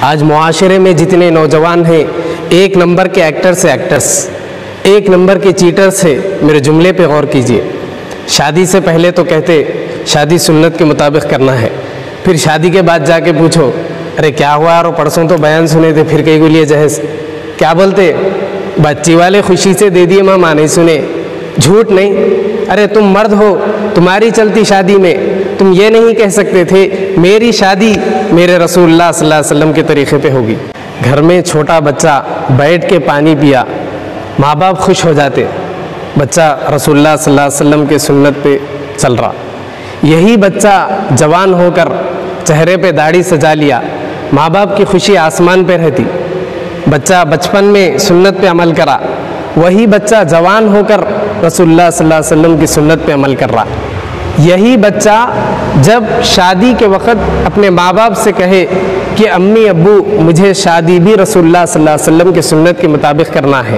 آج معاشرے میں جتنے نوجوان ہیں ایک نمبر کے ایکٹر سے ایکٹرس، ایک نمبر کے چیٹر سے، میرے جملے پہ غور کیجئے۔ شادی سے پہلے تو کہتے شادی سنت کے مطابق کرنا ہے، پھر شادی کے بعد جا کے پوچھو ارے کیا ہوا یار، پرسوں تو بیان سنے تھے، پھر کئی گولیے جہیز کیا بولتے، بچی والے خوشی سے دے دیے ماں نہیں سنے، جھوٹ نہیں۔ ارے تم مرد ہو، تمہاری چلتی شادی میں تم یہ نہیں کہہ سکتے تھے میری شادی میرے رسول اللہ صلی اللہ علیہ وسلم کے طریقے پہ ہوگی۔ گھر میں چھوٹا بچہ بیٹھ کے پانی پیا، ماں باپ خوش ہو جاتے، بچہ رسول اللہ صلی اللہ علیہ وسلم کے سنت پہ چل رہا۔ یہی بچہ جوان ہو کر چہرے پہ داڑھی سجا لیا، ماں باپ کی خوشی آسمان پہ رہتی۔ بچہ بچپن میں سنت پہ عمل کرا، وہی بچہ جوان ہو کر رسول اللہ صلی اللہ علیہ وسلم کی سنت پہ عمل کر رہا۔ یہی بچہ جب شادی کے وقت اپنے ماں باپ سے کہے کہ امی ابو مجھے شادی بھی رسول اللہ صلی اللہ علیہ وسلم کی سنت کے مطابق کرنا ہے،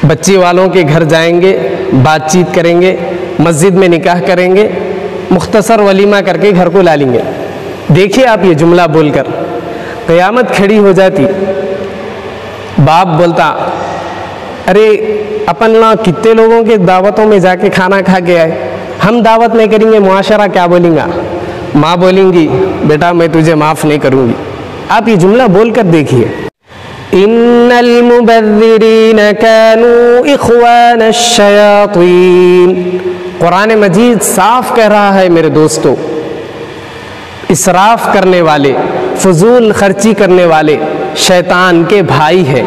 بچی والوں کے گھر جائیں گے، بات چیت کریں گے، مسجد میں نکاح کریں گے، مختصر ولیمہ کر کے گھر کو لا لیں گے۔ دیکھیے آپ یہ جملہ بول کر قیامت کھڑی ہو جاتی، باپ بولتا ارے اپن نا کتنے لوگوں کے دعوتوں میں جا کے کھانا کھا کے آئے، ہم دعوت نہیں کریں گے، معاشرہ کیا بولیں گا؟ ماں بولیں گی بیٹا میں تجھے معاف نہیں کروں گی۔ آپ یہ جملہ بول کر دیکھیے، ان المبذرین کانوا اخوان الشیاطین۔ قرآن مجید صاف کہہ رہا ہے میرے دوستو، اسراف کرنے والے، فضول خرچی کرنے والے شیطان کے بھائی ہیں۔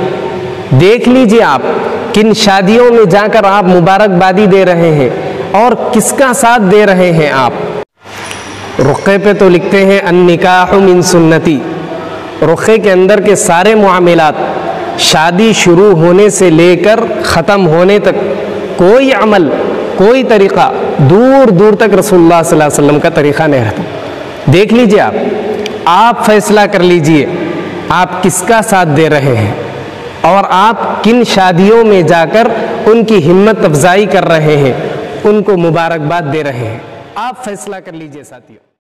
دیکھ لیجئے آپ کن شادیوں میں جا کر آپ مبارکبادی دے رہے ہیں اور کس کا ساتھ دے رہے ہیں آپ۔ رقعے پہ تو لکھتے ہیں النکاح من سنتی، رقعے کے اندر کے سارے معاملات شادی شروع ہونے سے لے کر ختم ہونے تک کوئی عمل، کوئی طریقہ دور دور تک رسول اللہ صلی اللہ علیہ وسلم کا طریقہ نہیں رہتا۔ دیکھ لیجئے آپ فیصلہ کر لیجئے آپ کس کا ساتھ دے رہے ہیں اور آپ کن شادیوں میں جا کر ان کی ہمت افزائی کر رہے ہیں، ان کو مبارکباد دے رہے ہیں۔ آپ فیصلہ کر لیجئے ساتھیو۔